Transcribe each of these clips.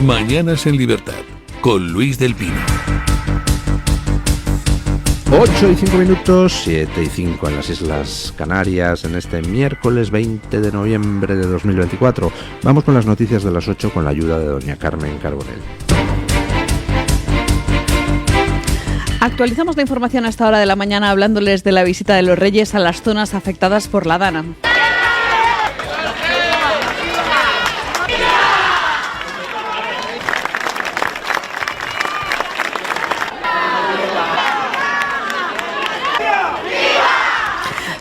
Mañanas en Libertad, con Luis del Pino. 8:05, 7:05 en las Islas Canarias, en este miércoles 20 de noviembre de 2024. Vamos con las noticias de las 8 con la ayuda de doña Carmen Carbonell. Actualizamos la información a esta hora de la mañana hablándoles de la visita de los Reyes a las zonas afectadas por la Dana.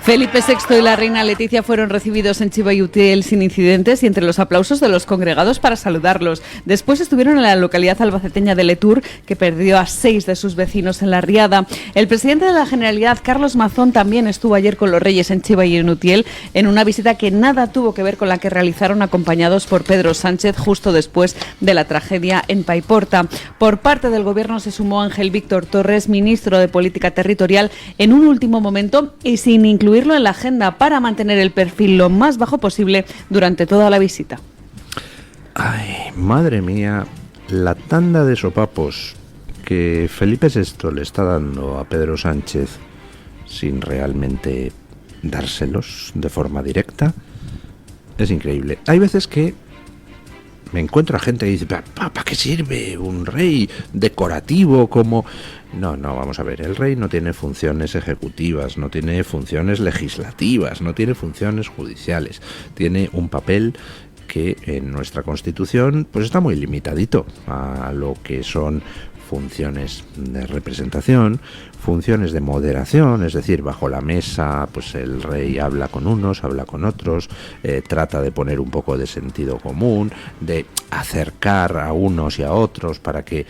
Felipe VI y la reina Leticia fueron recibidos en Chiva y Utiel sin incidentes y entre los aplausos de los congregados para saludarlos. Después estuvieron en la localidad albaceteña de Letur, que perdió a 6 de sus vecinos en la riada. El presidente de la Generalidad, Carlos Mazón, también estuvo ayer con los Reyes en Chiva y en Utiel, en una visita que nada tuvo que ver con la que realizaron acompañados por Pedro Sánchez justo después de la tragedia en Paiporta. Por parte del Gobierno se sumó Ángel Víctor Torres, ministro de Política Territorial, en un último momento y sin incluirlo en la agenda para mantener el perfil lo más bajo posible durante toda la visita. Ay, madre mía, la tanda de sopapos que Felipe VI le está dando a Pedro Sánchez sin realmente dárselos de forma directa es increíble. Hay veces que me encuentro a gente que dice, ¿para qué sirve un rey decorativo como...? No, vamos a ver, el rey no tiene funciones ejecutivas, no tiene funciones legislativas, no tiene funciones judiciales. Tiene un papel que en nuestra Constitución pues está muy limitadito a lo que son funciones de representación, funciones de moderación, es decir, bajo la mesa pues el rey habla con unos, habla con otros, trata de poner un poco de sentido común, de acercar a unos y a otros para que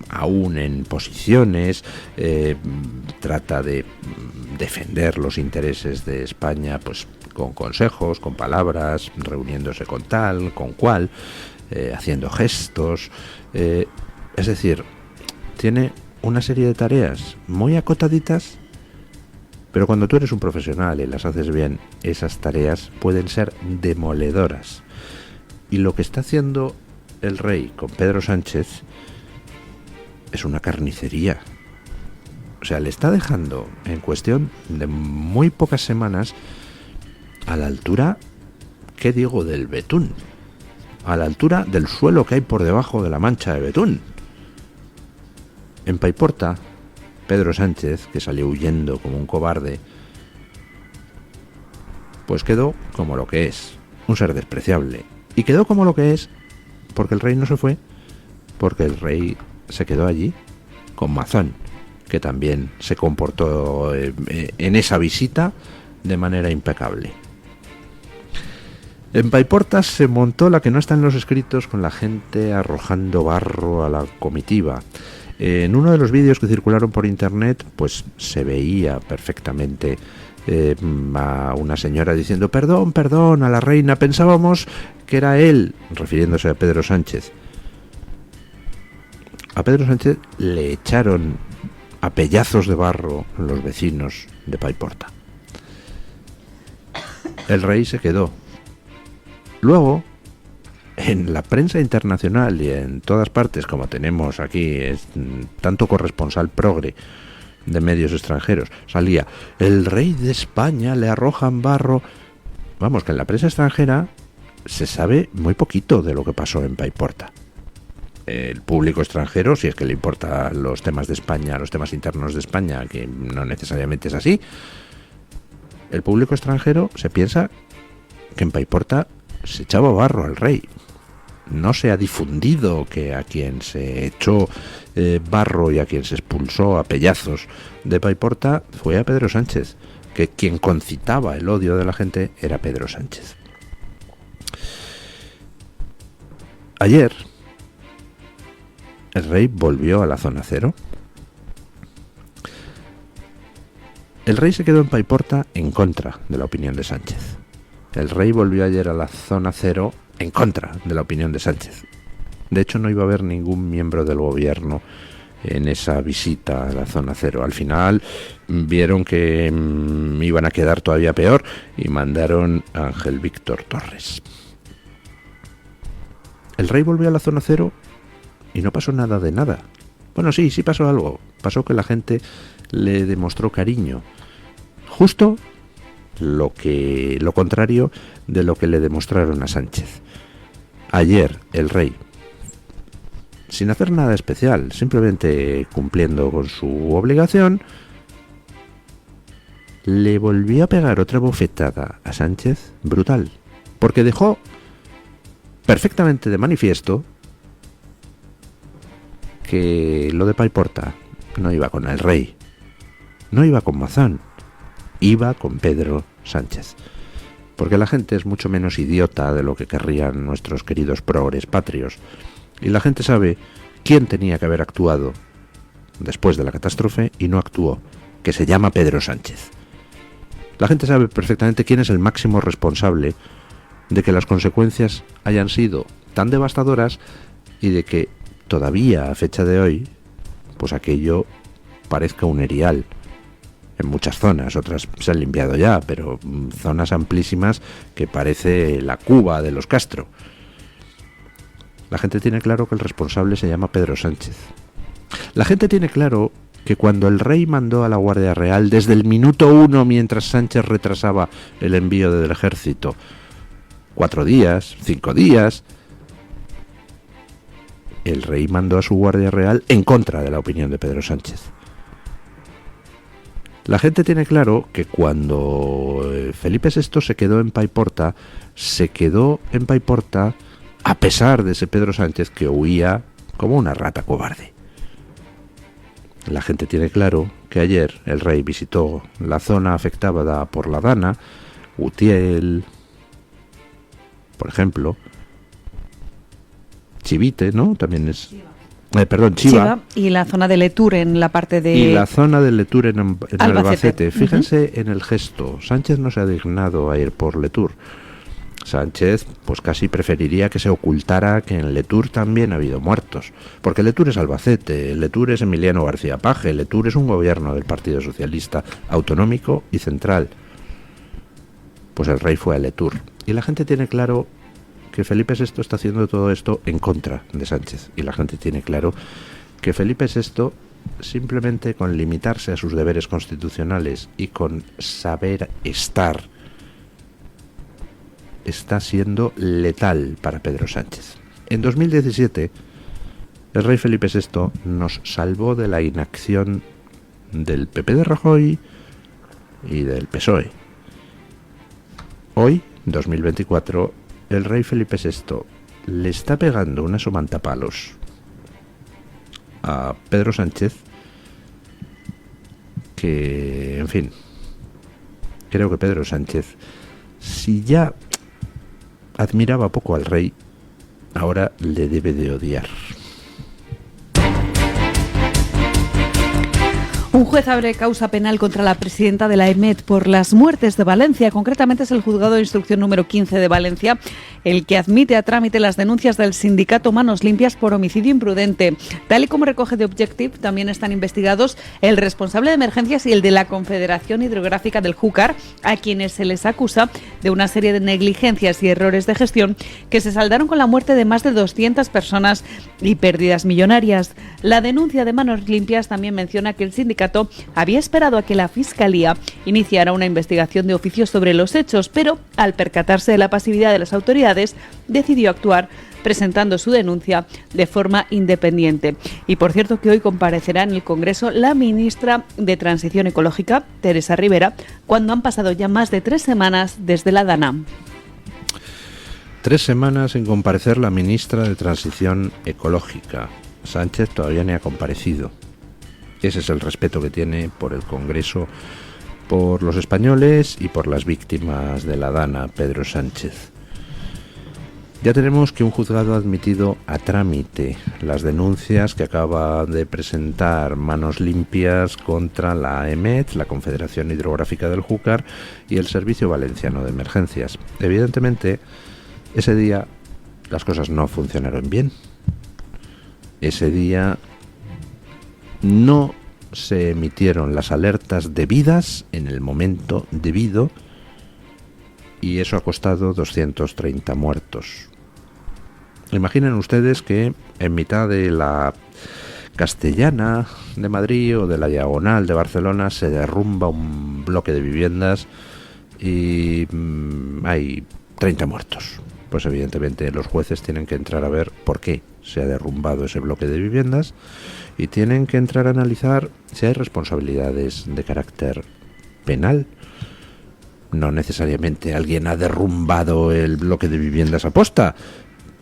aúnen posiciones, trata de defender los intereses de España pues con consejos, con palabras, reuniéndose con tal, con cual, haciendo gestos, es decir, tiene una serie de tareas muy acotaditas, pero cuando tú eres un profesional y las haces bien, esas tareas pueden ser demoledoras. Y lo que está haciendo el rey con Pedro Sánchez es una carnicería. O sea, le está dejando en cuestión de muy pocas semanas a la altura, ¿qué digo?, del betún, a la altura del suelo que hay por debajo de la mancha de betún. En Paiporta, Pedro Sánchez, que salió huyendo como un cobarde, pues quedó como lo que es, un ser despreciable. Y quedó como lo que es porque el rey no se fue, porque el rey se quedó allí con Mazón, que también se comportó en esa visita de manera impecable. En Paiporta se montó la que no está en los escritos, con la gente arrojando barro a la comitiva. En uno de los vídeos que circularon por internet, pues se veía perfectamente a una señora diciendo perdón a la reina, pensábamos que era él, refiriéndose a Pedro Sánchez. A Pedro Sánchez le echaron a pellazos de barro los vecinos de Paiporta. El rey se quedó. Luego, en la prensa internacional y en todas partes, como tenemos aquí, tanto corresponsal progre de medios extranjeros, salía, el rey de España le arrojan barro. Vamos, que en la prensa extranjera se sabe muy poquito de lo que pasó en Paiporta. El público extranjero, si es que le importan los temas de España, los temas internos de España, que no necesariamente es así, el público extranjero se piensa que en Paiporta se echaba barro al rey. No se ha difundido que a quien se echó barro y a quien se expulsó a pellazos de Paiporta fue a Pedro Sánchez, que quien concitaba el odio de la gente era Pedro Sánchez. Ayer el rey volvió a la zona cero. El rey se quedó en Paiporta en contra de la opinión de Sánchez. El rey volvió ayer a la zona cero en contra de la opinión de Sánchez. De hecho, no iba a haber ningún miembro del gobierno en esa visita a la zona cero. Al final vieron que iban a quedar todavía peor y mandaron a Ángel Víctor Torres. el rey volvió a la zona cero y no pasó nada de nada. Bueno, sí pasó algo. Pasó que la gente le demostró cariño. Justo lo contrario de lo que le demostraron a Sánchez. Ayer el rey, sin hacer nada especial, simplemente cumpliendo con su obligación, le volvió a pegar otra bofetada a Sánchez brutal, porque dejó perfectamente de manifiesto que lo de Paiporta no iba con el rey, no iba con Mazán, iba con Pedro Sánchez. Porque la gente es mucho menos idiota de lo que querrían nuestros queridos progres patrios. Y la gente sabe quién tenía que haber actuado después de la catástrofe y no actuó, que se llama Pedro Sánchez. La gente sabe perfectamente quién es el máximo responsable de que las consecuencias hayan sido tan devastadoras y de que todavía a fecha de hoy, pues aquello parezca un erial. En muchas zonas, otras se han limpiado ya, pero zonas amplísimas que parece la Cuba de los Castro. La gente tiene claro que el responsable se llama Pedro Sánchez. La gente tiene claro que cuando el rey mandó a la Guardia Real desde el minuto 1, mientras Sánchez retrasaba el envío del ejército, 4 días, 5 días, el rey mandó a su Guardia Real en contra de la opinión de Pedro Sánchez. La gente tiene claro que cuando Felipe VI se quedó en Paiporta a pesar de ese Pedro Sánchez que huía como una rata cobarde. La gente tiene claro que ayer el rey visitó la zona afectada por la Dana, Utiel, por ejemplo, Chivite, ¿no? También es... Chiva. Y la zona de Letur en la parte de... Y la zona de Letur en Albacete. Uh-huh. Fíjense en el gesto. Sánchez no se ha dignado a ir por Letur. Sánchez pues casi preferiría que se ocultara que en Letur también ha habido muertos. Porque Letur es Albacete, Letur es Emiliano García Paje, Letur es un gobierno del Partido Socialista autonómico y central. Pues el rey fue a Letur. Y la gente tiene claro que Felipe VI está haciendo todo esto en contra de Sánchez. Y la gente tiene claro que Felipe VI, simplemente con limitarse a sus deberes constitucionales y con saber estar, está siendo letal para Pedro Sánchez. En 2017, el rey Felipe VI nos salvó de la inacción del PP de Rajoy y del PSOE. Hoy, 2024, el rey Felipe VI le está pegando una somantapalos a Pedro Sánchez que, en fin, creo que Pedro Sánchez, si ya admiraba poco al rey, ahora le debe de odiar. Un juez abre causa penal contra la presidenta de la EMET por las muertes de Valencia. Concretamente es el juzgado de instrucción número 15 de Valencia el que admite a trámite las denuncias del sindicato Manos Limpias por homicidio imprudente. Tal y como recoge The Objective, también están investigados el responsable de emergencias y el de la Confederación Hidrográfica del Júcar, a quienes se les acusa de una serie de negligencias y errores de gestión que se saldaron con la muerte de más de 200 personas y pérdidas millonarias. La denuncia de Manos Limpias también menciona que el sindicato había esperado a que la Fiscalía iniciara una investigación de oficio sobre los hechos, pero al percatarse de la pasividad de las autoridades, decidió actuar presentando su denuncia de forma independiente. Y por cierto que hoy comparecerá en el Congreso la ministra de Transición Ecológica, Teresa Rivera, cuando han pasado ya más de 3 semanas desde la Dana. 3 semanas sin comparecer la ministra de Transición Ecológica. Sánchez todavía ni ha comparecido. Ese es el respeto que tiene por el Congreso, por los españoles y por las víctimas de la Dana, Pedro Sánchez. Ya tenemos que un juzgado ha admitido a trámite las denuncias que acaba de presentar Manos Limpias contra la EMET, la Confederación Hidrográfica del Júcar, y el Servicio Valenciano de Emergencias. Evidentemente, ese día las cosas no funcionaron bien. Ese día no se emitieron las alertas debidas en el momento debido y eso ha costado 230 muertos. Imaginen ustedes que en mitad de la Castellana de Madrid o de la Diagonal de Barcelona se derrumba un bloque de viviendas y hay 30 muertos. Pues evidentemente los jueces tienen que entrar a ver por qué se ha derrumbado ese bloque de viviendas y tienen que entrar a analizar si hay responsabilidades de carácter penal. No necesariamente alguien ha derrumbado el bloque de viviendas a posta,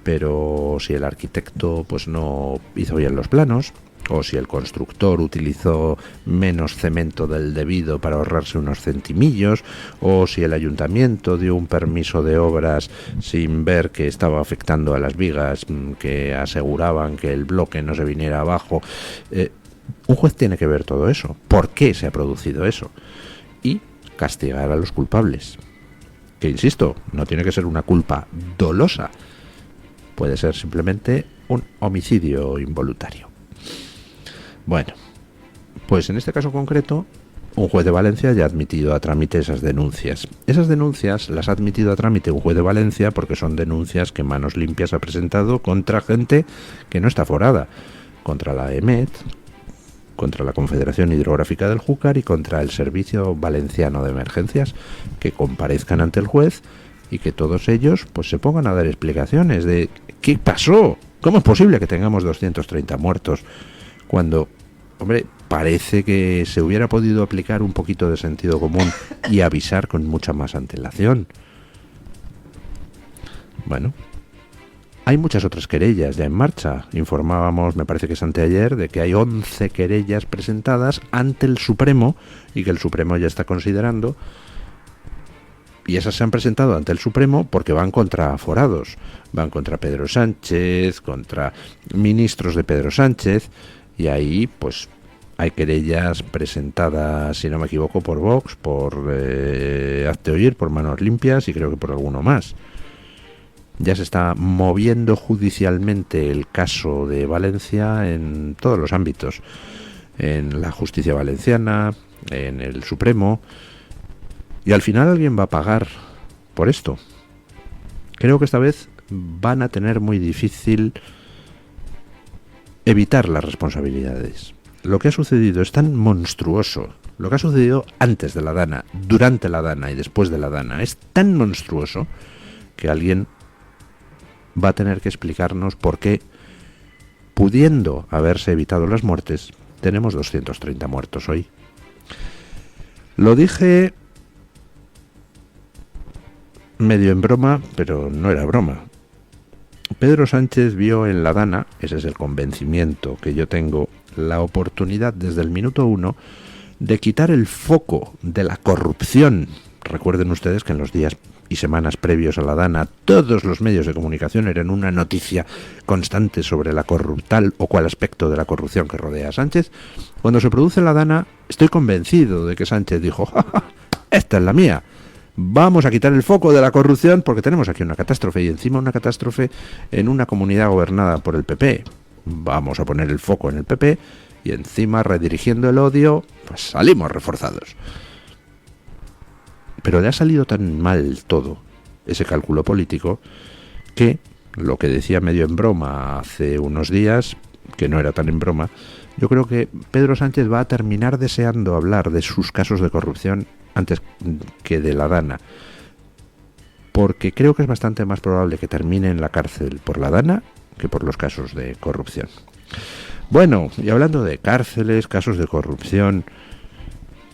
pero si el arquitecto pues no hizo bien los planos, o si el constructor utilizó menos cemento del debido para ahorrarse unos centimillos, o si el ayuntamiento dio un permiso de obras sin ver que estaba afectando a las vigas que aseguraban que el bloque no se viniera abajo. Un juez tiene que ver todo eso. ¿Por qué se ha producido eso? Y castigar a los culpables. Que insisto, no tiene que ser una culpa dolosa. Puede ser simplemente un homicidio involuntario. Bueno, pues en este caso concreto, un juez de Valencia ya ha admitido a trámite esas denuncias. Esas denuncias las ha admitido a trámite un juez de Valencia porque son denuncias que Manos Limpias ha presentado contra gente que no está forada. Contra la EMET, contra la Confederación Hidrográfica del Júcar y contra el Servicio Valenciano de Emergencias, que comparezcan ante el juez y que todos ellos pues se pongan a dar explicaciones de ¿qué pasó? ¿Cómo es posible que tengamos 230 muertos? Cuando, hombre, parece que se hubiera podido aplicar un poquito de sentido común y avisar con mucha más antelación. Bueno, hay muchas otras querellas ya en marcha. Informábamos, me parece que es anteayer, de que hay 11 querellas presentadas ante el Supremo y que el Supremo ya está considerando. Y esas se han presentado ante el Supremo porque van contra aforados. Van contra Pedro Sánchez, contra ministros de Pedro Sánchez. Y ahí, pues, hay querellas presentadas, si no me equivoco, por Vox, por Hazte Oír, por Manos Limpias y creo que por alguno más. Ya se está moviendo judicialmente el caso de Valencia en todos los ámbitos. En la justicia valenciana, en el Supremo. Y al final alguien va a pagar por esto. Creo que esta vez van a tener muy difícil evitar las responsabilidades. Lo que ha sucedido es tan monstruoso. Lo que ha sucedido antes de la Dana, durante la Dana y después de la Dana es tan monstruoso que alguien va a tener que explicarnos por qué, pudiendo haberse evitado las muertes, tenemos 230 muertos hoy. Lo dije medio en broma, pero no era broma. Pedro Sánchez vio en la Dana, ese es el convencimiento que yo tengo, la oportunidad desde el minuto 1 de quitar el foco de la corrupción. Recuerden ustedes que en los días y semanas previos a la Dana todos los medios de comunicación eran una noticia constante sobre la tal o cual aspecto de la corrupción que rodea a Sánchez. Cuando se produce la Dana, estoy convencido de que Sánchez dijo: ¡ja, ja, esta es la mía! Vamos a quitar el foco de la corrupción porque tenemos aquí una catástrofe y encima una catástrofe en una comunidad gobernada por el PP. Vamos a poner el foco en el PP y encima, redirigiendo el odio, pues salimos reforzados. Pero le ha salido tan mal todo ese cálculo político que lo que decía medio en broma hace unos días, que no era tan en broma, yo creo que Pedro Sánchez va a terminar deseando hablar de sus casos de corrupción antes que de la Dana, porque creo que es bastante más probable que termine en la cárcel por la Dana que por los casos de corrupción. Bueno, y hablando de cárceles, casos de corrupción,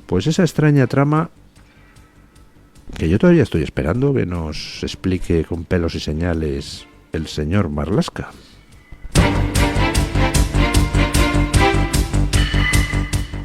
pues esa extraña trama que yo todavía estoy esperando que nos explique con pelos y señales el señor Marlaska.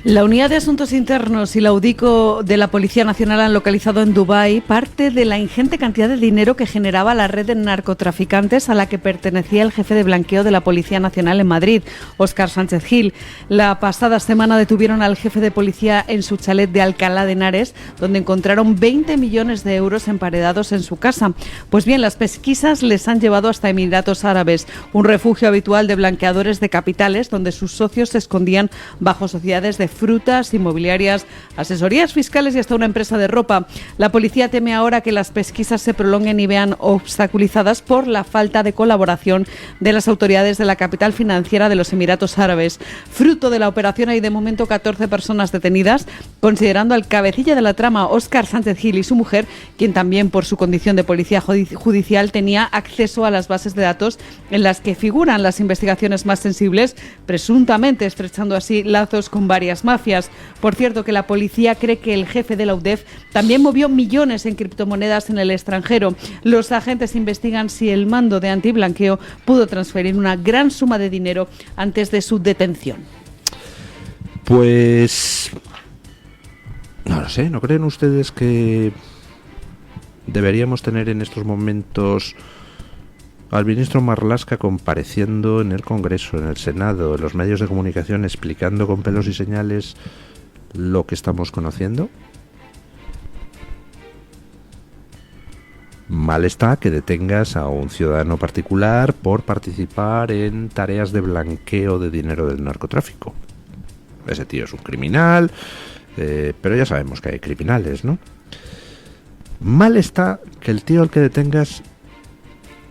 La Unidad de Asuntos Internos y la UDICO de la Policía Nacional han localizado en Dubái parte de la ingente cantidad de dinero que generaba la red de narcotraficantes a la que pertenecía el jefe de blanqueo de la Policía Nacional en Madrid, Óscar Sánchez Gil. La pasada semana detuvieron al jefe de policía en su chalet de Alcalá de Henares, donde encontraron 20 millones de euros emparedados en su casa. Pues bien, las pesquisas les han llevado hasta Emiratos Árabes, un refugio habitual de blanqueadores de capitales, donde sus socios se escondían bajo sociedades de frutas, inmobiliarias, asesorías fiscales y hasta una empresa de ropa. La policía teme ahora que las pesquisas se prolonguen y vean obstaculizadas por la falta de colaboración de las autoridades de la capital financiera de los Emiratos Árabes. Fruto de la operación hay de momento 14 personas detenidas, considerando al cabecilla de la trama, Óscar Sánchez Gil, y su mujer, quien también por su condición de policía judicial tenía acceso a las bases de datos en las que figuran las investigaciones más sensibles, presuntamente estrechando así lazos con varias mafias. Por cierto, que la policía cree que el jefe de la UDEF también movió millones en criptomonedas en el extranjero. Los agentes investigan si el mando de antiblanqueo pudo transferir una gran suma de dinero antes de su detención. Pues no lo sé, ¿no creen ustedes que deberíamos tener en estos momentos al ministro Marlaska compareciendo en el Congreso, en el Senado, en los medios de comunicación, explicando con pelos y señales lo que estamos conociendo? Mal está que detengas a un ciudadano particular por participar en tareas de blanqueo de dinero del narcotráfico. Ese tío es un criminal, pero ya sabemos que hay criminales, ¿no? Mal está que el tío al que detengas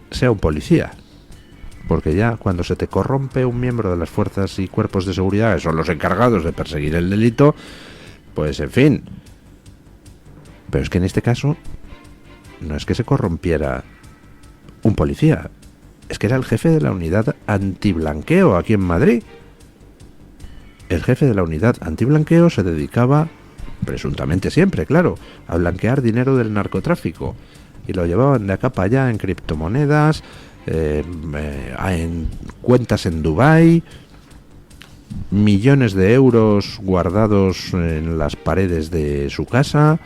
sea un policía, porque ya cuando se te corrompe un miembro de las fuerzas y cuerpos de seguridad, que son los encargados de perseguir el delito, pues en fin. Pero es que en este caso no es que se corrompiera un policía, es que era el jefe de la unidad antiblanqueo aquí en Madrid. El jefe de la unidad antiblanqueo se dedicaba, presuntamente siempre, claro, a blanquear dinero del narcotráfico. Y lo llevaban de acá para allá en criptomonedas, en cuentas en Dubái, millones de euros guardados en las paredes de su casa.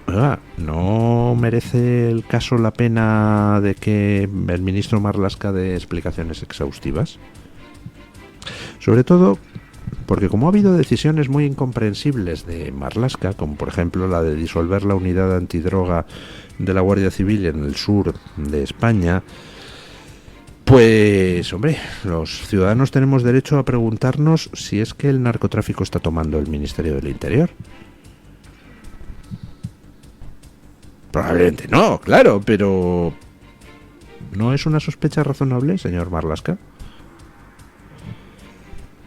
Oiga, ¿no merece el caso la pena de que el ministro Marlaska dé explicaciones exhaustivas? Sobre todo porque como ha habido decisiones muy incomprensibles de Marlaska, como por ejemplo la de disolver la unidad antidroga de la Guardia Civil en el sur de España, pues hombre, los ciudadanos tenemos derecho a preguntarnos si es que el narcotráfico está tomando el Ministerio del Interior. Probablemente no, claro, pero ¿no es una sospecha razonable, señor Marlaska?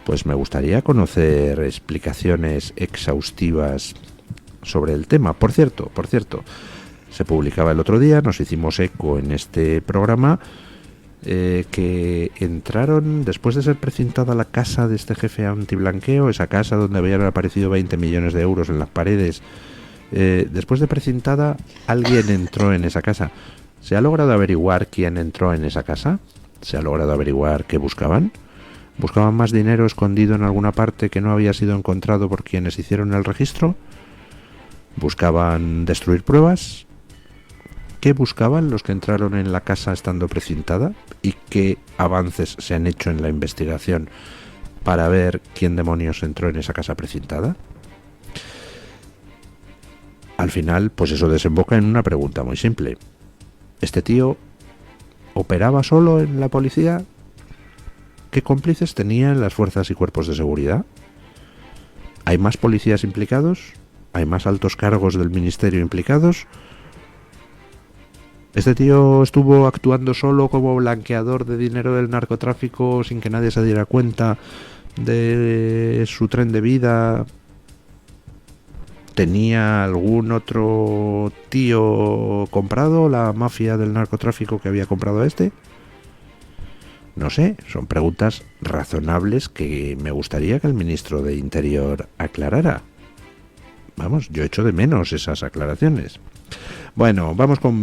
Pues me gustaría conocer explicaciones exhaustivas sobre el tema. Por cierto, se publicaba el otro día, nos hicimos eco en este programa, que entraron, después de ser precintada la casa de este jefe antiblanqueo, esa casa donde habían aparecido 20 millones de euros en las paredes, después de precintada, alguien entró en esa casa. ¿Se ha logrado averiguar quién entró en esa casa? ¿Se ha logrado averiguar qué buscaban? ¿Buscaban más dinero escondido en alguna parte que no había sido encontrado por quienes hicieron el registro? ¿Buscaban destruir pruebas? ¿Qué buscaban los que entraron en la casa estando precintada? ¿Y qué avances se han hecho en la investigación para ver quién demonios entró en esa casa precintada? Al final, pues eso desemboca en una pregunta muy simple. ¿Este tío operaba solo en la policía? ¿Qué cómplices tenían las fuerzas y cuerpos de seguridad? ¿Hay más policías implicados? ¿Hay más altos cargos del ministerio implicados? ¿Este tío estuvo actuando solo como blanqueador de dinero del narcotráfico sin que nadie se diera cuenta de su tren de vida? ¿Tenía algún otro tío comprado, la mafia del narcotráfico que había comprado a este? No sé, son preguntas razonables que me gustaría que el ministro de Interior aclarara. Vamos, yo echo de menos esas aclaraciones. Bueno, vamos con